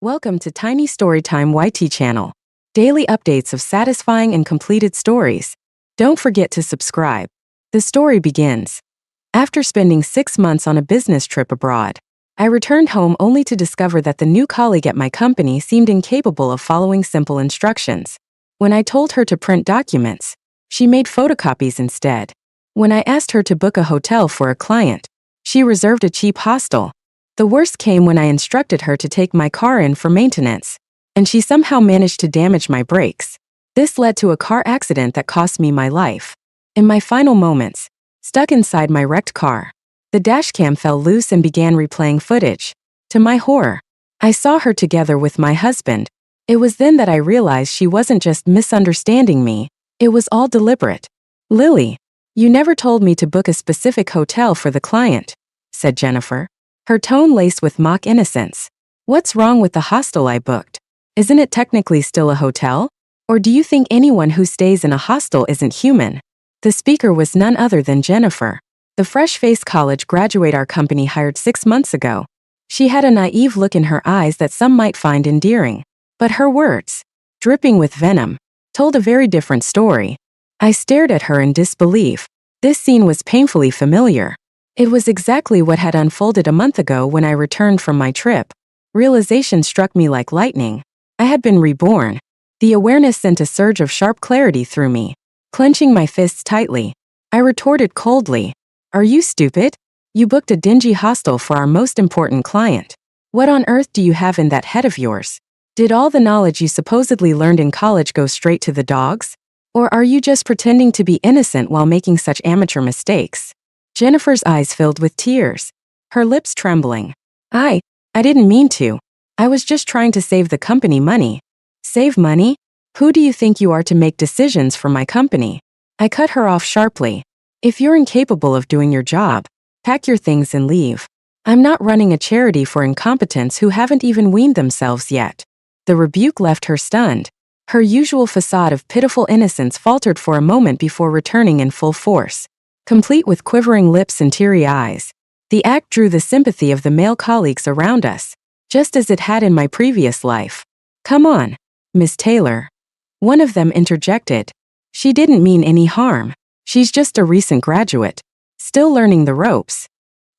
Welcome to Tiny Storytime YT channel. Daily updates of satisfying and completed stories. Don't forget to subscribe. The story begins. After spending 6 months on a business trip abroad, I returned home only to discover that the new colleague at my company seemed incapable of following simple instructions. When I told her to print documents, she made photocopies instead. When I asked her to book a hotel for a client, she reserved a cheap hostel. The worst came when I instructed her to take my car in for maintenance, and she somehow managed to damage my brakes. This led to a car accident that cost me my life. In my final moments, stuck inside my wrecked car, the dashcam fell loose and began replaying footage. To my horror, I saw her together with my husband. It was then that I realized she wasn't just misunderstanding me, it was all deliberate. "Lily, you never told me to book a specific hotel for the client," said Jennifer, her tone laced with mock innocence. "What's wrong with the hostel I booked? Isn't it technically still a hotel? Or do you think anyone who stays in a hostel isn't human?" The speaker was none other than Jennifer, the fresh-faced college graduate our company hired 6 months ago. She had a naive look in her eyes that some might find endearing. But her words, dripping with venom, told a very different story. I stared at her in disbelief. This scene was painfully familiar. It was exactly what had unfolded a month ago when I returned from my trip. Realization struck me like lightning. I had been reborn. The awareness sent a surge of sharp clarity through me. Clenching my fists tightly, I retorted coldly, "Are you stupid? You booked a dingy hostel for our most important client. What on earth do you have in that head of yours? Did all the knowledge you supposedly learned in college go straight to the dogs? Or are you just pretending to be innocent while making such amateur mistakes?" Jennifer's eyes filled with tears, her lips trembling. I didn't mean to. I was just trying to save the company money." "Save money? Who do you think you are to make decisions for my company?" I cut her off sharply. "If you're incapable of doing your job, pack your things and leave. I'm not running a charity for incompetents who haven't even weaned themselves yet." The rebuke left her stunned. Her usual facade of pitiful innocence faltered for a moment before returning in full force. Complete with quivering lips and teary eyes, the act drew the sympathy of the male colleagues around us, just as it had in my previous life. "Come on, Miss Taylor," one of them interjected. "She didn't mean any harm. She's just a recent graduate, still learning the ropes.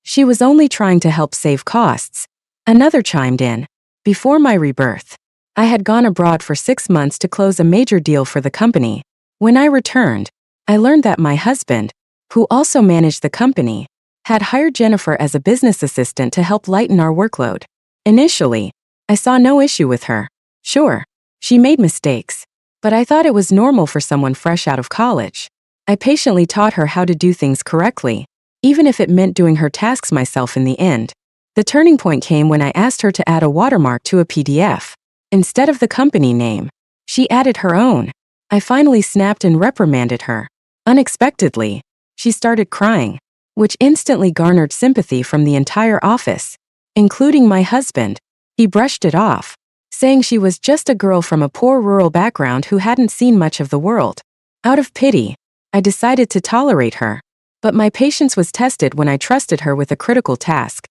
She was only trying to help save costs," another chimed in. Before my rebirth, I had gone abroad for 6 months to close a major deal for the company. When I returned, I learned that my husband, who also managed the company, had hired Jennifer as a business assistant to help lighten our workload. Initially, I saw no issue with her. Sure, she made mistakes, but I thought it was normal for someone fresh out of college. I patiently taught her how to do things correctly, even if it meant doing her tasks myself in the end. The turning point came when I asked her to add a watermark to a PDF. Instead of the company name, she added her own. I finally snapped and reprimanded her. Unexpectedly, she started crying, which instantly garnered sympathy from the entire office, including my husband. He brushed it off, saying she was just a girl from a poor rural background who hadn't seen much of the world. Out of pity, I decided to tolerate her. But my patience was tested when I trusted her with a critical task: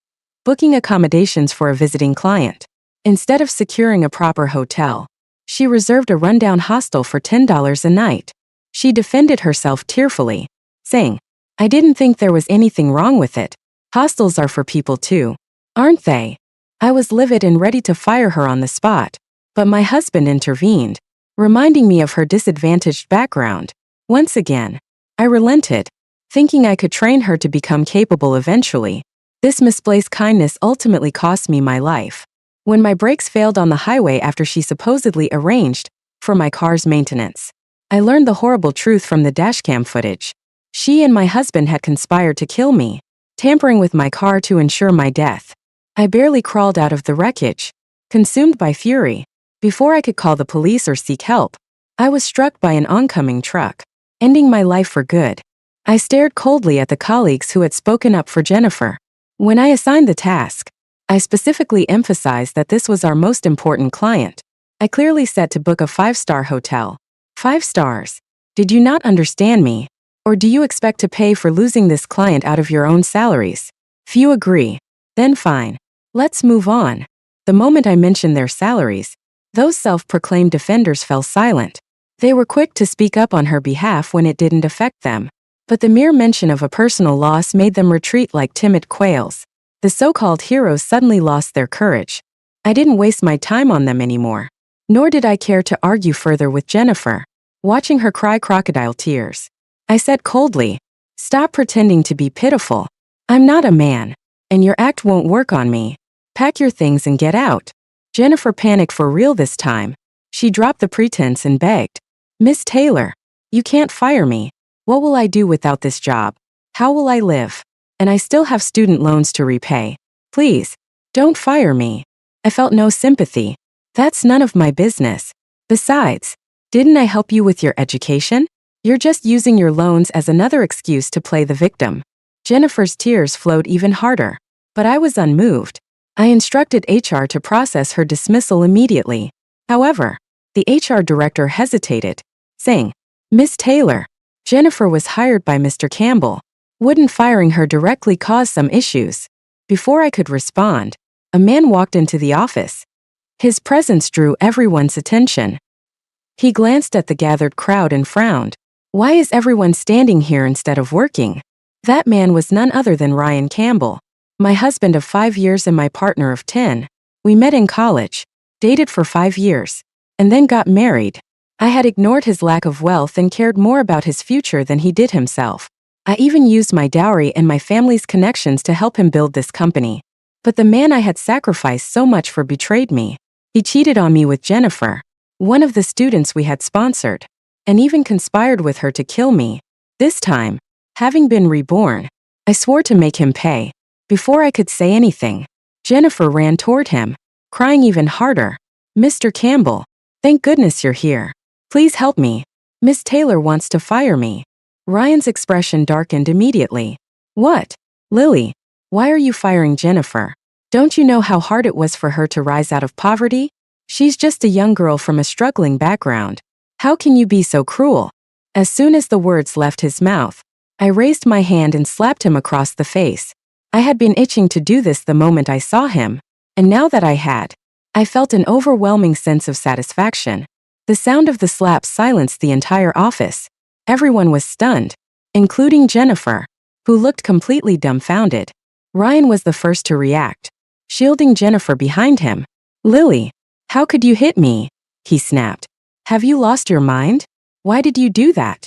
booking accommodations for a visiting client. Instead of securing a proper hotel, she reserved a rundown hostel for $10 a night. She defended herself tearfully, saying, "I didn't think there was anything wrong with it. Hostels are for people too, aren't they?" I was livid and ready to fire her on the spot, but my husband intervened, reminding me of her disadvantaged background. Once again, I relented, thinking I could train her to become capable eventually. This misplaced kindness ultimately cost me my life. When my brakes failed on the highway after she supposedly arranged for my car's maintenance, I learned the horrible truth from the dashcam footage. She and my husband had conspired to kill me, tampering with my car to ensure my death. I barely crawled out of the wreckage, consumed by fury. Before I could call the police or seek help, I was struck by an oncoming truck, ending my life for good. I stared coldly at the colleagues who had spoken up for Jennifer. When I assigned the task, I specifically emphasized that this was our most important client. I clearly said to book a 5-star hotel. 5 stars. Did you not understand me? Or do you expect to pay for losing this client out of your own salaries? Few agree. Then fine. Let's move on. The moment I mentioned their salaries, those self-proclaimed defenders fell silent. They were quick to speak up on her behalf when it didn't affect them. But the mere mention of a personal loss made them retreat like timid quails. The so-called heroes suddenly lost their courage. I didn't waste my time on them anymore. Nor did I care to argue further with Jennifer, watching her cry crocodile tears. I said coldly, "Stop pretending to be pitiful. I'm not a man, and your act won't work on me. Pack your things and get out." Jennifer panicked for real this time. She dropped the pretense and begged, "Miss Taylor, you can't fire me. What will I do without this job? How will I live? And I still have student loans to repay. Please, don't fire me." I felt no sympathy. That's none of my business. Besides, didn't I help you with your education? You're just using your loans as another excuse to play the victim. Jennifer's tears flowed even harder. But I was unmoved. I instructed HR to process her dismissal immediately. However, the HR director hesitated, saying, "Miss Taylor, Jennifer was hired by Mr. Campbell. Wouldn't firing her directly cause some issues?" Before I could respond, a man walked into the office. His presence drew everyone's attention. He glanced at the gathered crowd and frowned. "Why is everyone standing here instead of working?" That man was none other than Ryan Campbell, my husband of 5 years and my partner of 10. We met in college, dated for 5 years, and then got married. I had ignored his lack of wealth and cared more about his future than he did himself. I even used my dowry and my family's connections to help him build this company. But the man I had sacrificed so much for betrayed me. He cheated on me with Jennifer, one of the students we had sponsored, and even conspired with her to kill me. This time, having been reborn, I swore to make him pay. Before I could say anything, Jennifer ran toward him, crying even harder. "Mr. Campbell, thank goodness you're here. Please help me. Miss Taylor wants to fire me." Ryan's expression darkened immediately. "What? Lily, why are you firing Jennifer? Don't you know how hard it was for her to rise out of poverty? She's just a young girl from a struggling background. How can you be so cruel?" As soon as the words left his mouth, I raised my hand and slapped him across the face. I had been itching to do this the moment I saw him, and now that I had, I felt an overwhelming sense of satisfaction. The sound of the slap silenced the entire office. Everyone was stunned, including Jennifer, who looked completely dumbfounded. Ryan was the first to react, shielding Jennifer behind him. "Lily, how could you hit me?" he snapped. "Have you lost your mind? Why did you do that?"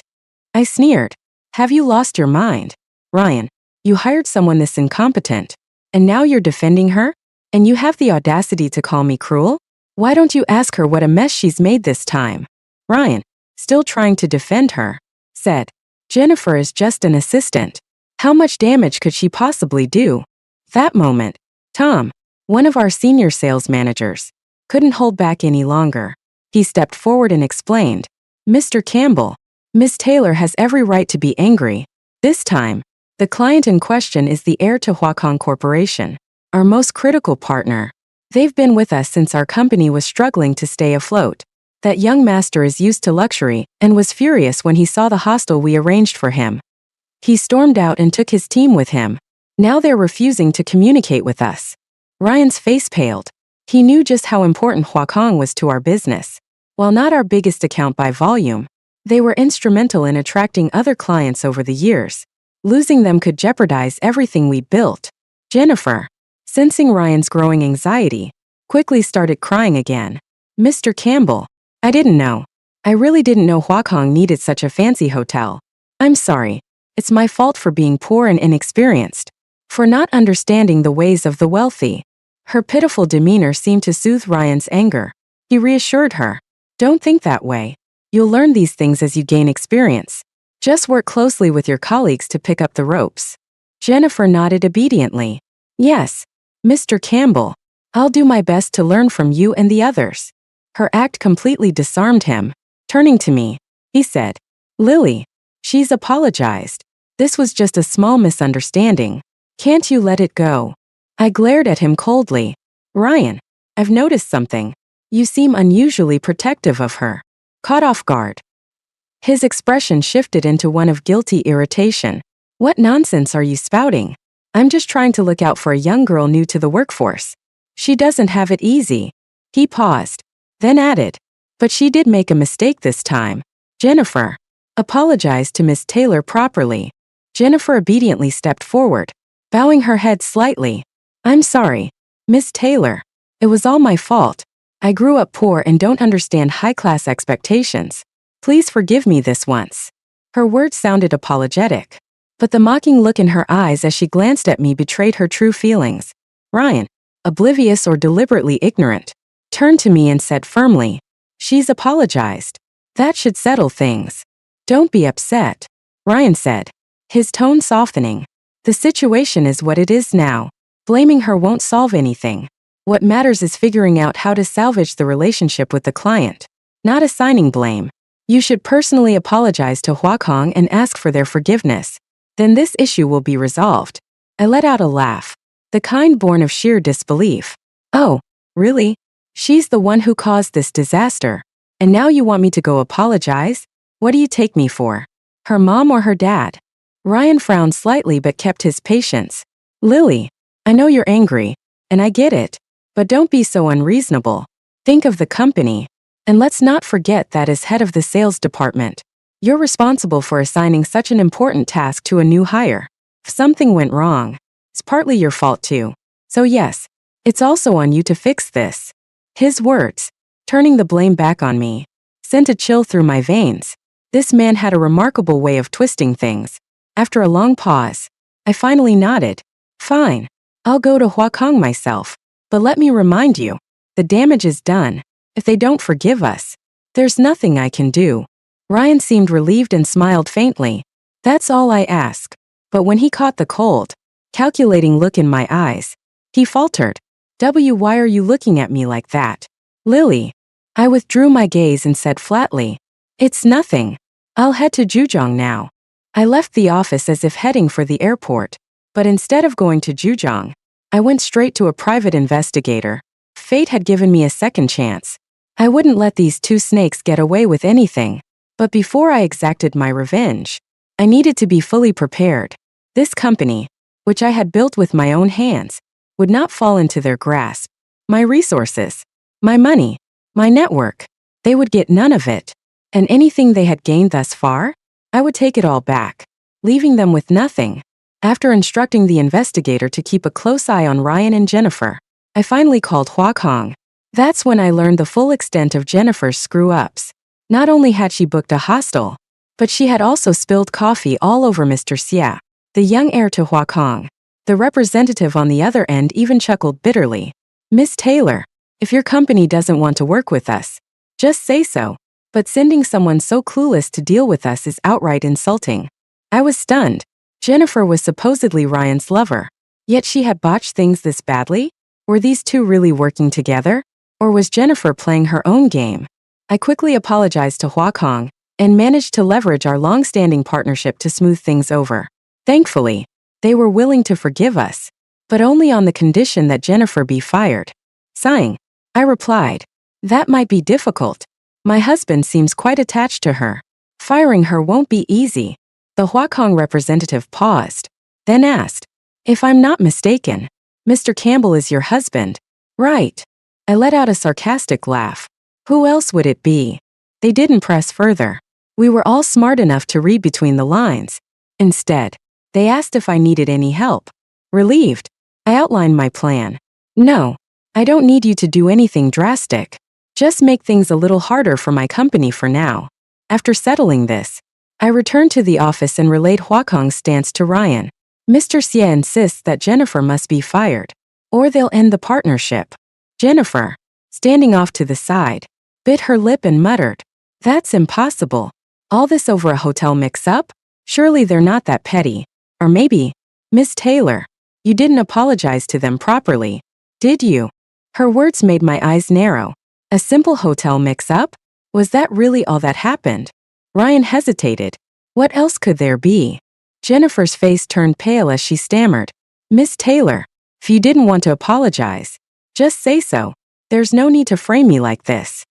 I sneered. "Have you lost your mind? Ryan, you hired someone this incompetent, and now you're defending her? And you have the audacity to call me cruel? Why don't you ask her what a mess she's made this time?" Ryan, still trying to defend her, said, "Jennifer is just an assistant. How much damage could she possibly do?" That moment, Tom, one of our senior sales managers, couldn't hold back any longer. He stepped forward and explained, "Mr. Campbell, Miss Taylor has every right to be angry. This time, the client in question is the heir to Huakong Corporation, our most critical partner. They've been with us since our company was struggling to stay afloat. That young master is used to luxury and was furious when he saw the hostel we arranged for him. He stormed out and took his team with him. Now they're refusing to communicate with us." Ryan's face paled. He knew just how important Huakong was to our business. While not our biggest account by volume, they were instrumental in attracting other clients over the years. Losing them could jeopardize everything we built. Jennifer, sensing Ryan's growing anxiety, quickly started crying again. "Mr. Campbell, I didn't know. I really didn't know Huakong needed such a fancy hotel. I'm sorry. It's my fault for being poor and inexperienced, for not understanding the ways of the wealthy." Her pitiful demeanor seemed to soothe Ryan's anger. He reassured her, "Don't think that way. You'll learn these things as you gain experience. Just work closely with your colleagues to pick up the ropes." Jennifer nodded obediently. "Yes, Mr. Campbell, I'll do my best to learn from you and the others." Her act completely disarmed him. Turning to me, he said, "Lily, she's apologized. This was just a small misunderstanding. Can't you let it go?" I glared at him coldly. "Ryan, I've noticed something. You seem unusually protective of her." Caught off guard, his expression shifted into one of guilty irritation. "What nonsense are you spouting? I'm just trying to look out for a young girl new to the workforce. She doesn't have it easy. He paused, then added, but she did make a mistake this time. Jennifer apologized to Miss Taylor properly. Jennifer obediently stepped forward, bowing her head slightly. I'm sorry, Miss Taylor. It was all my fault. I grew up poor and don't understand high-class expectations. Please forgive me this once. Her words sounded apologetic, but the mocking look in her eyes as she glanced at me betrayed her true feelings. Ryan, oblivious or deliberately ignorant, turned to me and said firmly, "She's apologized. That should settle things. Don't be upset," Ryan said, his tone softening. The situation is what it is now. Blaming her won't solve anything. What matters is figuring out how to salvage the relationship with the client, not assigning blame. You should personally apologize to Huakong and ask for their forgiveness. Then this issue will be resolved. I let out a laugh, the kind born of sheer disbelief. Oh, really? She's the one who caused this disaster. And now you want me to go apologize? What do you take me for? Her mom or her dad? Ryan frowned slightly but kept his patience. Lily, I know you're angry, and I get it. But don't be so unreasonable. Think of the company. And let's not forget that as head of the sales department, you're responsible for assigning such an important task to a new hire. If something went wrong, it's partly your fault too. So yes, it's also on you to fix this. His words, turning the blame back on me, sent a chill through my veins. This man had a remarkable way of twisting things. After a long pause, I finally nodded. Fine, I'll go to Huakong myself. But let me remind you, the damage is done. If they don't forgive us, there's nothing I can do. Ryan seemed relieved and smiled faintly. That's all I ask. But when he caught the cold, calculating look in my eyes, he faltered. Why are you looking at me like that? Lily. I withdrew my gaze and said flatly, it's nothing. I'll head to Zhejiang now. I left the office as if heading for the airport, but instead of going to Zhejiang, I went straight to a private investigator. Fate had given me a second chance. I wouldn't let these two snakes get away with anything. But before I exacted my revenge, I needed to be fully prepared. This company, which I had built with my own hands, would not fall into their grasp. My resources, my money, my network, they would get none of it. And anything they had gained thus far, I would take it all back, leaving them with nothing. After instructing the investigator to keep a close eye on Ryan and Jennifer, I finally called Huakong. That's when I learned the full extent of Jennifer's screw-ups. Not only had she booked a hostel, but she had also spilled coffee all over Mr. Xia, the young heir to Huakong. The representative on the other end even chuckled bitterly. Miss Taylor, if your company doesn't want to work with us, just say so. But sending someone so clueless to deal with us is outright insulting. I was stunned. Jennifer was supposedly Ryan's lover, yet she had botched things this badly? Were these two really working together? Or was Jennifer playing her own game? I quickly apologized to Huakong and managed to leverage our long-standing partnership to smooth things over. Thankfully, they were willing to forgive us, but only on the condition that Jennifer be fired. Sighing, I replied, that might be difficult. My husband seems quite attached to her. Firing her won't be easy. The Huakong representative paused, then asked, if I'm not mistaken, Mr. Campbell is your husband, right? I let out a sarcastic laugh. Who else would it be? They didn't press further. We were all smart enough to read between the lines. Instead, they asked if I needed any help. Relieved, I outlined my plan. No, I don't need you to do anything drastic. Just make things a little harder for my company for now. After settling this, I returned to the office and relayed Huakong's stance to Ryan. Mr. Xie insists that Jennifer must be fired, or they'll end the partnership. Jennifer, standing off to the side, bit her lip and muttered, that's impossible. All this over a hotel mix-up? Surely they're not that petty. Or maybe, Miss Taylor, you didn't apologize to them properly, did you? Her words made my eyes narrow. A simple hotel mix-up? Was that really all that happened? Ryan hesitated. What else could there be? Jennifer's face turned pale as she stammered. Miss Taylor, if you didn't want to apologize, just say so. There's no need to frame me like this.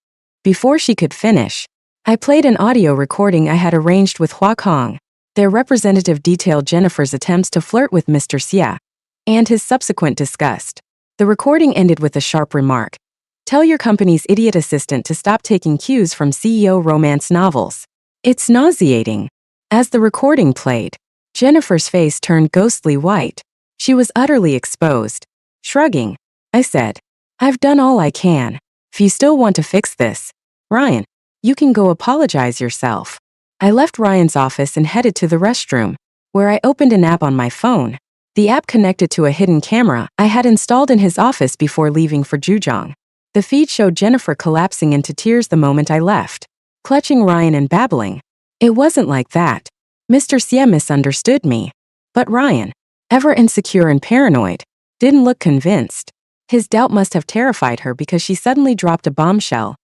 Before she could finish, I played an audio recording I had arranged with Huakong. Their representative detailed Jennifer's attempts to flirt with Mr. Xia and his subsequent disgust. The recording ended with a sharp remark. Tell your company's idiot assistant to stop taking cues from CEO romance novels. It's nauseating. As the recording played, Jennifer's face turned ghostly white. She was utterly exposed. Shrugging, I said, I've done all I can. If you still want to fix this, Ryan, you can go apologize yourself. I left Ryan's office and headed to the restroom, where I opened an app on my phone. The app connected to a hidden camera I had installed in his office before leaving for Jujong. The feed showed Jennifer collapsing into tears the moment I left, clutching Ryan and babbling. It wasn't like that. Mr. Xie misunderstood me. But Ryan, ever insecure and paranoid, didn't look convinced. His doubt must have terrified her because she suddenly dropped a bombshell.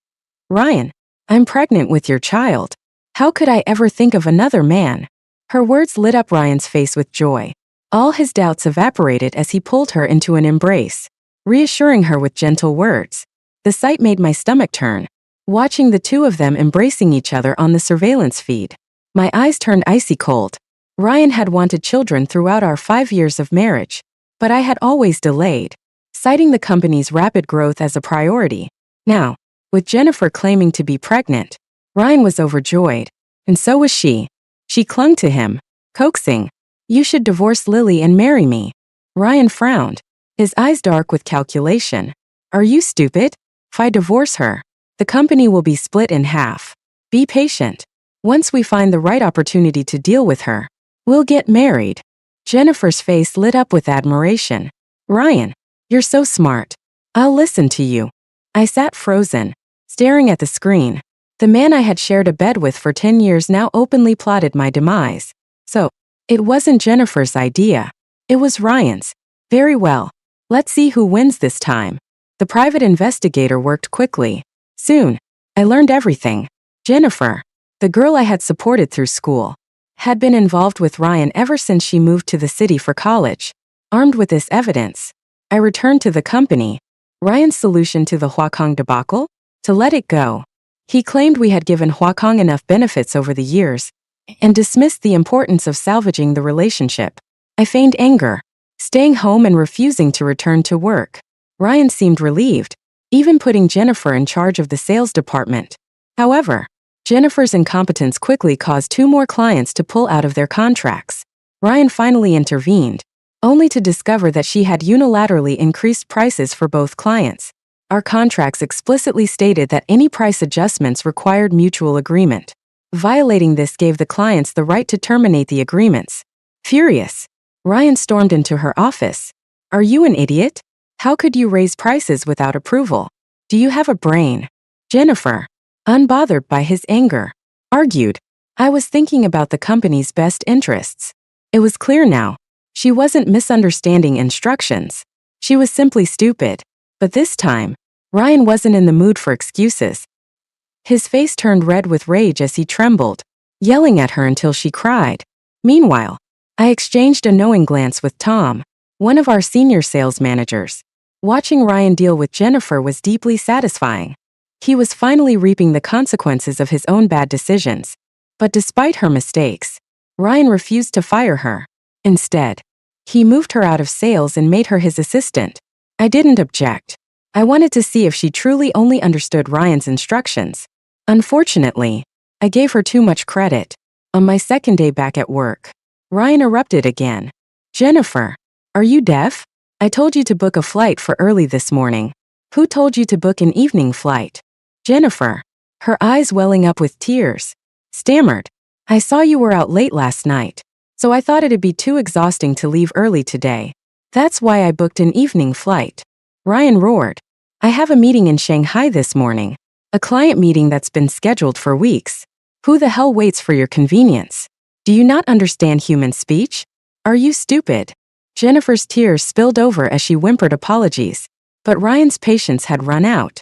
Ryan, I'm pregnant with your child. How could I ever think of another man? Her words lit up Ryan's face with joy. All his doubts evaporated as he pulled her into an embrace, reassuring her with gentle words. The sight made my stomach turn, watching the two of them embracing each other on the surveillance feed. My eyes turned icy cold. Ryan had wanted children throughout our 5 years of marriage, but I had always delayed, citing the company's rapid growth as a priority. Now, with Jennifer claiming to be pregnant, Ryan was overjoyed, and so was she. She clung to him, coaxing, "You should divorce Lily and marry me." Ryan frowned, his eyes dark with calculation. "Are you stupid? If I divorce her, the company will be split in half. Be patient. Once we find the right opportunity to deal with her, we'll get married." Jennifer's face lit up with admiration. "Ryan, you're so smart. I'll listen to you." I sat frozen, staring at the screen. The man I had shared a bed with for 10 years now openly plotted my demise. So, it wasn't Jennifer's idea. It was Ryan's. Very well. Let's see who wins this time. The private investigator worked quickly. Soon, I learned everything. Jennifer, the girl I had supported through school, had been involved with Ryan ever since she moved to the city for college. Armed with this evidence, I returned to the company. Ryan's solution to the Huakong debacle? To let it go. He claimed we had given Huakong enough benefits over the years, and dismissed the importance of salvaging the relationship. I feigned anger, staying home and refusing to return to work. Ryan seemed relieved, even putting Jennifer in charge of the sales department. However, Jennifer's incompetence quickly caused 2 more clients to pull out of their contracts. Ryan finally intervened, only to discover that she had unilaterally increased prices for both clients. Our contracts explicitly stated that any price adjustments required mutual agreement. Violating this gave the clients the right to terminate the agreements. Furious, Ryan stormed into her office. "Are you an idiot? How could you raise prices without approval? Do you have a brain?" Jennifer, unbothered by his anger, argued, "I was thinking about the company's best interests." It was clear now. She wasn't misunderstanding instructions. She was simply stupid. But this time, Ryan wasn't in the mood for excuses. His face turned red with rage as he trembled, yelling at her until she cried. Meanwhile, I exchanged a knowing glance with Tom, one of our senior sales managers. Watching Ryan deal with Jennifer was deeply satisfying. He was finally reaping the consequences of his own bad decisions. But despite her mistakes, Ryan refused to fire her. Instead, he moved her out of sales and made her his assistant. I didn't object. I wanted to see if she truly only understood Ryan's instructions. Unfortunately, I gave her too much credit. On my second day back at work, Ryan erupted again. "Jennifer, are you deaf? I told you to book a flight for early this morning. Who told you to book an evening flight?" Jennifer, her eyes welling up with tears, stammered, "I saw you were out late last night, so I thought it'd be too exhausting to leave early today. That's why I booked an evening flight." Ryan roared, "I have a meeting in Shanghai this morning. A client meeting that's been scheduled for weeks. Who the hell waits for your convenience? Do you not understand human speech? Are you stupid?" Jennifer's tears spilled over as she whimpered apologies, but Ryan's patience had run out.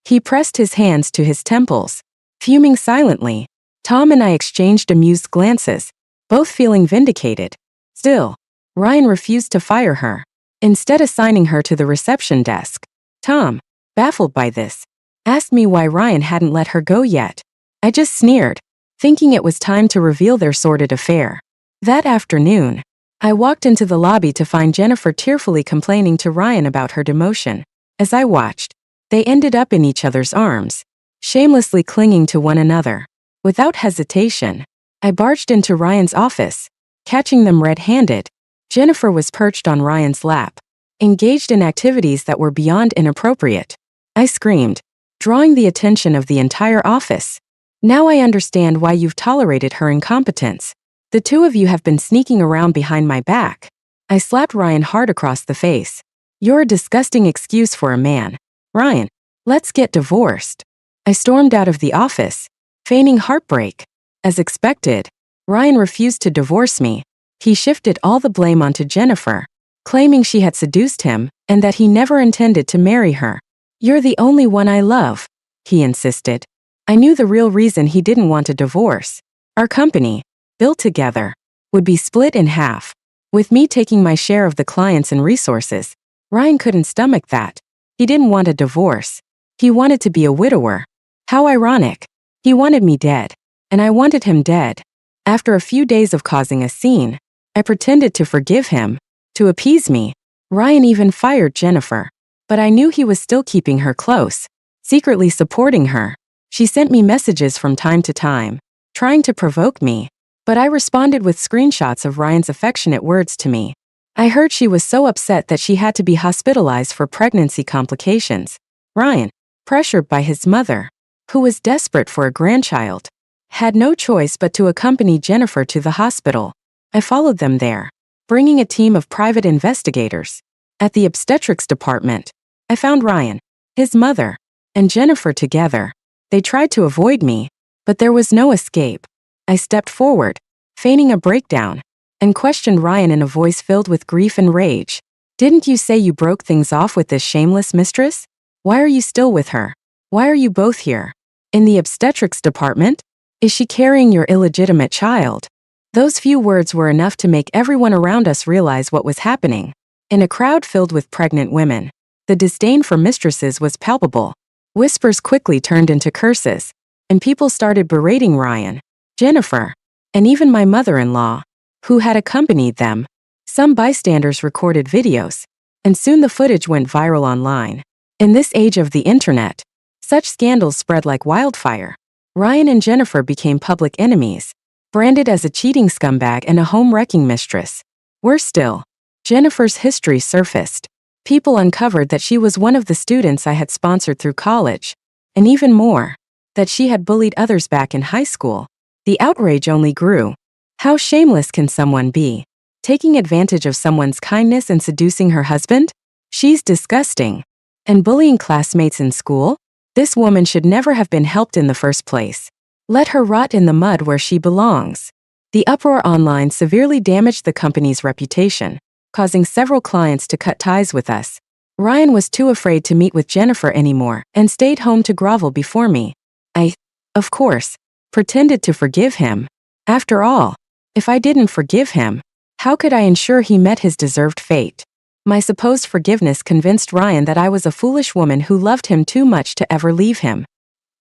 He pressed his hands to his temples, fuming silently. Tom and I exchanged amused glances, both feeling vindicated. Still, Ryan refused to fire her, instead assigning her to the reception desk. Tom, baffled by this, asked me why Ryan hadn't let her go yet. I just sneered, thinking it was time to reveal their sordid affair. That afternoon, I walked into the lobby to find Jennifer tearfully complaining to Ryan about her demotion. As I watched, they ended up in each other's arms, shamelessly clinging to one another. Without hesitation, I barged into Ryan's office, catching them red-handed. Jennifer was perched on Ryan's lap, engaged in activities that were beyond inappropriate. I screamed, drawing the attention of the entire office. Now I understand why you've tolerated her incompetence. The two of you have been sneaking around behind my back. I slapped Ryan hard across the face. You're a disgusting excuse for a man. Ryan, let's get divorced. I stormed out of the office, feigning heartbreak. As expected, Ryan refused to divorce me. He shifted all the blame onto Jennifer, claiming she had seduced him and that he never intended to marry her. You're the only one I love, he insisted. I knew the real reason he didn't want a divorce. Our company, built together, would be split in half. With me taking my share of the clients and resources, Ryan couldn't stomach that. He didn't want a divorce. He wanted to be a widower. How ironic. He wanted me dead, and I wanted him dead. After a few days of causing a scene, I pretended to forgive him. To appease me, Ryan even fired Jennifer. But I knew he was still keeping her close, secretly supporting her. She sent me messages from time to time, trying to provoke me. But I responded with screenshots of Ryan's affectionate words to me. I heard she was so upset that she had to be hospitalized for pregnancy complications. Ryan, pressured by his mother, who was desperate for a grandchild, had no choice but to accompany Jennifer to the hospital. I followed them there, bringing a team of private investigators. At the obstetrics department, I found Ryan, his mother, and Jennifer together. They tried to avoid me, but there was no escape. I stepped forward, feigning a breakdown, and questioned Ryan in a voice filled with grief and rage. Didn't you say you broke things off with this shameless mistress? Why are you still with her? Why are you both here? In the obstetrics department? Is she carrying your illegitimate child? Those few words were enough to make everyone around us realize what was happening. In a crowd filled with pregnant women, the disdain for mistresses was palpable. Whispers quickly turned into curses, and people started berating Ryan, Jennifer, and even my mother-in-law, who had accompanied them. Some bystanders recorded videos, and soon the footage went viral online. In this age of the internet, such scandals spread like wildfire. Ryan and Jennifer became public enemies, branded as a cheating scumbag and a home-wrecking mistress. Worse still, Jennifer's history surfaced. People uncovered that she was one of the students I had sponsored through college, and even more, that she had bullied others back in high school. The outrage only grew. How shameless can someone be? Taking advantage of someone's kindness and seducing her husband? She's disgusting. And bullying classmates in school? This woman should never have been helped in the first place. Let her rot in the mud where she belongs. The uproar online severely damaged the company's reputation, causing several clients to cut ties with us. Ryan was too afraid to meet with Jennifer anymore and stayed home to grovel before me. I, of course, pretended to forgive him. After all, if I didn't forgive him, how could I ensure he met his deserved fate? My supposed forgiveness convinced Ryan that I was a foolish woman who loved him too much to ever leave him.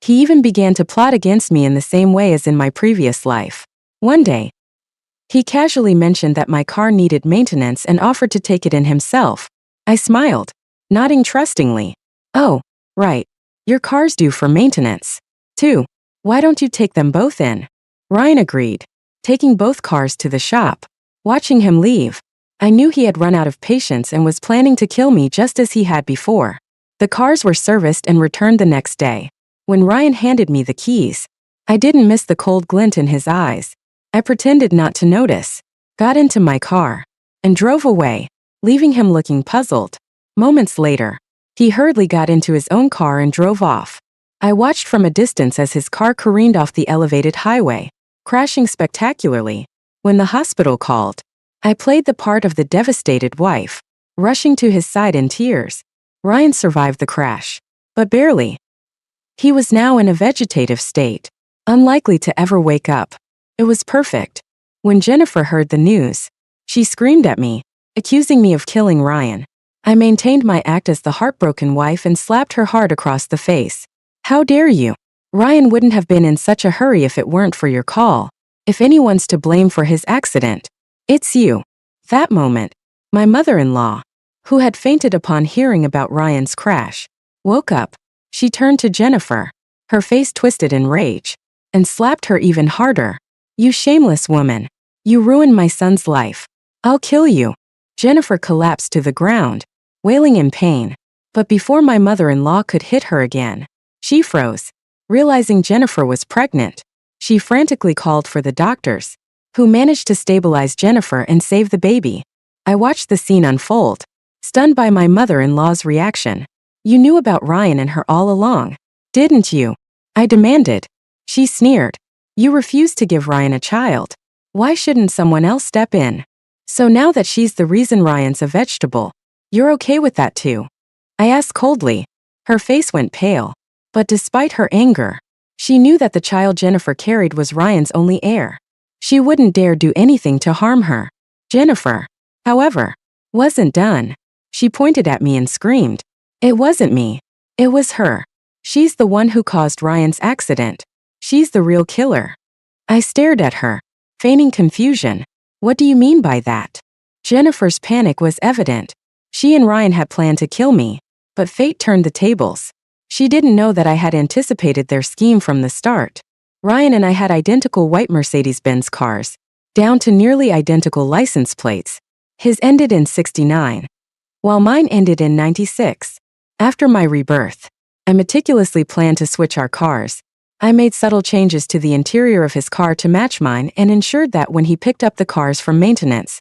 He even began to plot against me in the same way as in my previous life. One day, he casually mentioned that my car needed maintenance and offered to take it in himself. I smiled, nodding trustingly. Oh, right. Your car's due for maintenance, too. Why don't you take them both in? Ryan agreed, taking both cars to the shop. Watching him leave, I knew he had run out of patience and was planning to kill me just as he had before. The cars were serviced and returned the next day. When Ryan handed me the keys, I didn't miss the cold glint in his eyes. I pretended not to notice, got into my car, and drove away, leaving him looking puzzled. Moments later, he hurriedly got into his own car and drove off. I watched from a distance as his car careened off the elevated highway, crashing spectacularly. When the hospital called, I played the part of the devastated wife, rushing to his side in tears. Ryan survived the crash, but barely. He was now in a vegetative state, unlikely to ever wake up. It was perfect. When Jennifer heard the news, she screamed at me, accusing me of killing Ryan. I maintained my act as the heartbroken wife and slapped her hard across the face. How dare you? Ryan wouldn't have been in such a hurry if it weren't for your call. If anyone's to blame for his accident, it's you. That moment, my mother-in-law, who had fainted upon hearing about Ryan's crash, woke up. She turned to Jennifer, her face twisted in rage, and slapped her even harder. "You shameless woman. You ruined my son's life. I'll kill you." Jennifer collapsed to the ground, wailing in pain. But before my mother-in-law could hit her again, she froze. Realizing Jennifer was pregnant, she frantically called for the doctors, who managed to stabilize Jennifer and save the baby. I watched the scene unfold, stunned by my mother-in-law's reaction. "You knew about Ryan and her all along, didn't you?" I demanded. She sneered. "You refused to give Ryan a child. Why shouldn't someone else step in? So now that she's the reason Ryan's a vegetable, you're okay with that too?" I asked coldly. Her face went pale. But despite her anger, she knew that the child Jennifer carried was Ryan's only heir. She wouldn't dare do anything to harm her. Jennifer, however, wasn't done. She pointed at me and screamed. "It wasn't me. It was her. She's the one who caused Ryan's accident. She's the real killer." I stared at her, feigning confusion. "What do you mean by that?" Jennifer's panic was evident. She and Ryan had planned to kill me, but fate turned the tables. She didn't know that I had anticipated their scheme from the start. Ryan and I had identical white Mercedes-Benz cars, down to nearly identical license plates. His ended in '69, while mine ended in '96. After my rebirth, I meticulously planned to switch our cars. I made subtle changes to the interior of his car to match mine and ensured that when he picked up the cars from maintenance,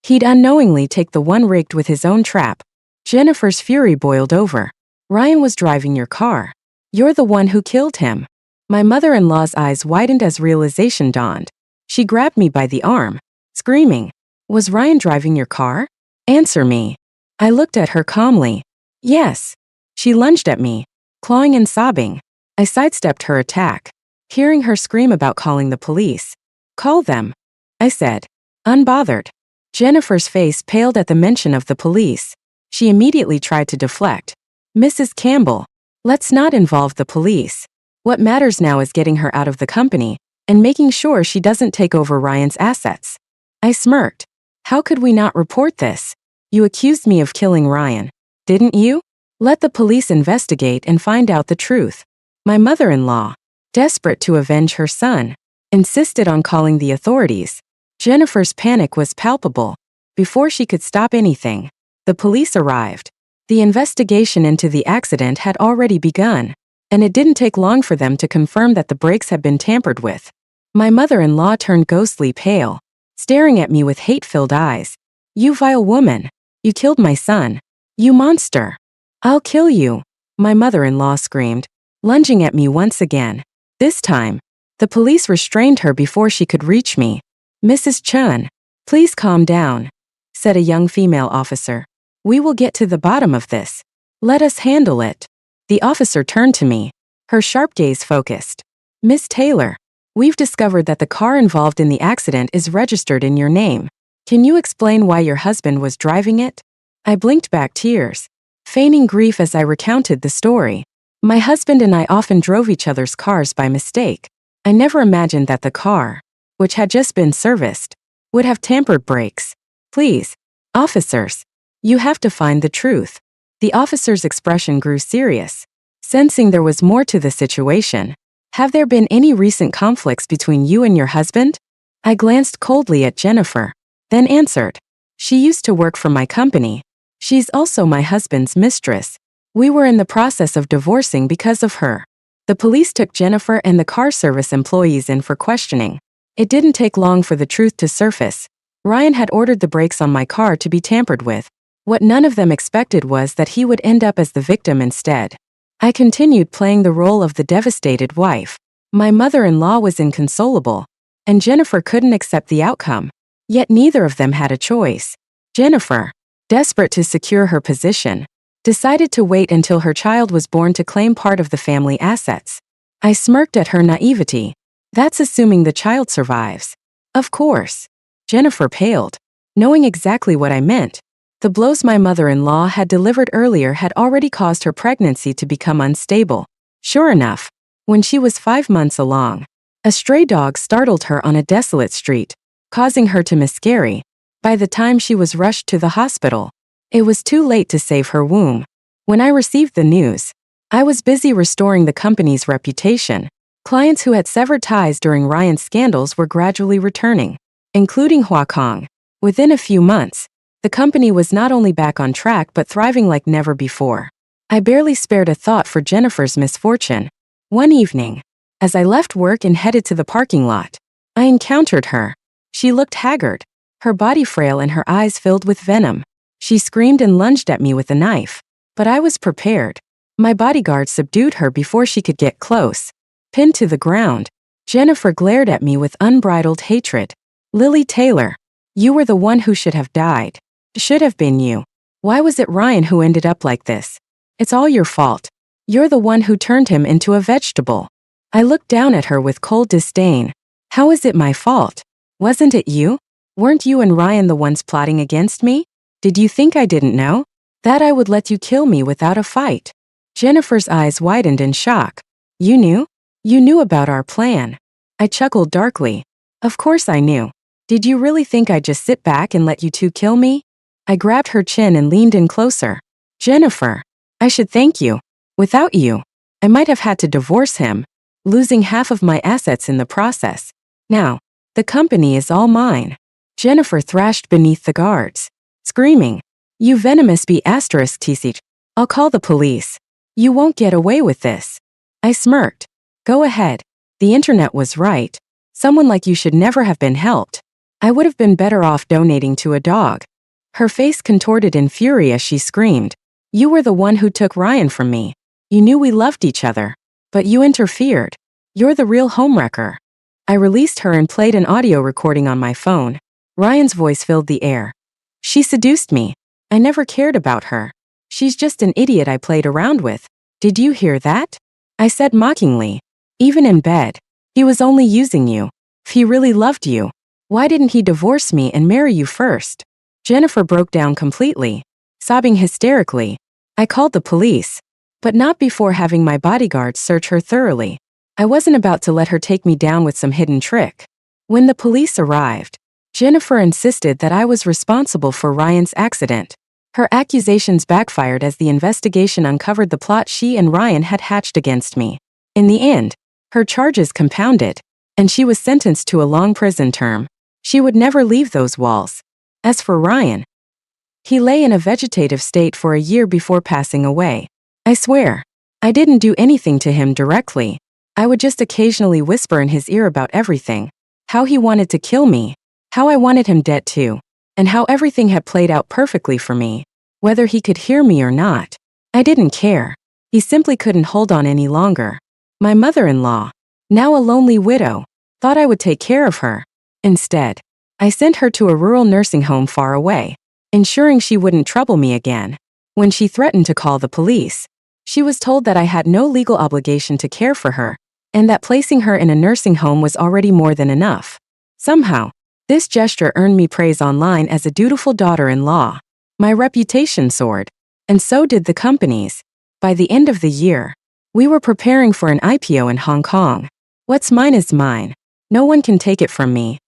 he'd unknowingly take the one rigged with his own trap. Jennifer's fury boiled over. "Ryan was driving your car. You're the one who killed him." My mother-in-law's eyes widened as realization dawned. She grabbed me by the arm, screaming, "Was Ryan driving your car? Answer me." I looked at her calmly. "Yes." She lunged at me, clawing and sobbing. I sidestepped her attack, hearing her scream about calling the police. "Call them," I said, unbothered. Jennifer's face paled at the mention of the police. She immediately tried to deflect. "Mrs. Campbell, let's not involve the police. What matters now is getting her out of the company and making sure she doesn't take over Ryan's assets." I smirked. "How could we not report this? You accused me of killing Ryan, didn't you? Let the police investigate and find out the truth." My mother-in-law, desperate to avenge her son, insisted on calling the authorities. Jennifer's panic was palpable. Before she could stop anything, the police arrived. The investigation into the accident had already begun, and it didn't take long for them to confirm that the brakes had been tampered with. My mother-in-law turned ghostly pale, staring at me with hate-filled eyes. "You vile woman! You killed my son! You monster! I'll kill you!" my mother-in-law screamed, lunging at me once again. This time, the police restrained her before she could reach me. "Mrs. Chun, please calm down," said a young female officer. "We will get to the bottom of this. Let us handle it." The officer turned to me, her sharp gaze focused. "Miss Taylor, we've discovered that the car involved in the accident is registered in your name. Can you explain why your husband was driving it?" I blinked back tears, feigning grief as I recounted the story. "My husband and I often drove each other's cars by mistake. I never imagined that the car, which had just been serviced, would have tampered brakes. Please, officers, you have to find the truth." The officer's expression grew serious, sensing there was more to the situation. "Have there been any recent conflicts between you and your husband?" I glanced coldly at Jennifer, then answered. "She used to work for my company. She's also my husband's mistress. We were in the process of divorcing because of her." The police took Jennifer and the car service employees in for questioning. It didn't take long for the truth to surface. Ryan had ordered the brakes on my car to be tampered with. What none of them expected was that he would end up as the victim instead. I continued playing the role of the devastated wife. My mother-in-law was inconsolable, and Jennifer couldn't accept the outcome. Yet neither of them had a choice. Jennifer, desperate to secure her position, decided to wait until her child was born to claim part of the family assets. I smirked at her naivety. "That's assuming the child survives." "Of course." Jennifer paled, knowing exactly what I meant. The blows my mother-in-law had delivered earlier had already caused her pregnancy to become unstable. Sure enough, when she was 5 months along, a stray dog startled her on a desolate street, causing her to miscarry. By the time she was rushed to the hospital, it was too late to save her womb. When I received the news, I was busy restoring the company's reputation. Clients who had severed ties during Ryan's scandals were gradually returning, including Hua Kong. Within a few months, the company was not only back on track but thriving like never before. I barely spared a thought for Jennifer's misfortune. One evening, as I left work and headed to the parking lot, I encountered her. She looked haggard, her body frail and her eyes filled with venom. She screamed and lunged at me with a knife, but I was prepared. My bodyguard subdued her before she could get close. Pinned to the ground, Jennifer glared at me with unbridled hatred. Lily Taylor, you were the one who should have died. Should have been you. Why was it Ryan who ended up like this? It's all your fault. You're the one who turned him into a vegetable. I looked down at her with cold disdain. How is it my fault? Wasn't it you? Weren't you and Ryan the ones plotting against me? Did you think I didn't know? That I would let you kill me without a fight? Jennifer's eyes widened in shock. You knew? You knew about our plan. I chuckled darkly. Of course I knew. Did you really think I'd just sit back and let you two kill me? I grabbed her chin and leaned in closer. Jennifer, I should thank you. Without you, I might have had to divorce him, losing half of my assets in the process. Now, the company is all mine. Jennifer thrashed beneath the guards, screaming, You venomous B***TC. I'll call the police. You won't get away with this. I smirked. Go ahead. The internet was right. Someone like you should never have been helped. I would have been better off donating to a dog. Her face contorted in fury as she screamed. You were the one who took Ryan from me. You knew we loved each other, but you interfered. You're the real homewrecker. I released her and played an audio recording on my phone. Ryan's voice filled the air. She seduced me. I never cared about her. She's just an idiot I played around with. Did you hear that? I said mockingly. Even in bed, he was only using you. If he really loved you, why didn't he divorce me and marry you first? Jennifer broke down completely, sobbing hysterically. I called the police, but not before having my bodyguards search her thoroughly. I wasn't about to let her take me down with some hidden trick. When the police arrived, Jennifer insisted that I was responsible for Ryan's accident. Her accusations backfired as the investigation uncovered the plot she and Ryan had hatched against me. In the end, her charges compounded, and she was sentenced to a long prison term. She would never leave those walls. As for Ryan, he lay in a vegetative state for a year before passing away. I swear, I didn't do anything to him directly. I would just occasionally whisper in his ear about everything. How he wanted to kill me, how I wanted him dead too, and how everything had played out perfectly for me. Whether he could hear me or not, I didn't care. He simply couldn't hold on any longer. My mother-in-law, now a lonely widow, thought I would take care of her. Instead, I sent her to a rural nursing home far away, ensuring she wouldn't trouble me again. When she threatened to call the police, she was told that I had no legal obligation to care for her, and that placing her in a nursing home was already more than enough. Somehow, this gesture earned me praise online as a dutiful daughter-in-law. My reputation soared, and so did the company's. By the end of the year, we were preparing for an IPO in Hong Kong. What's mine is mine. No one can take it from me.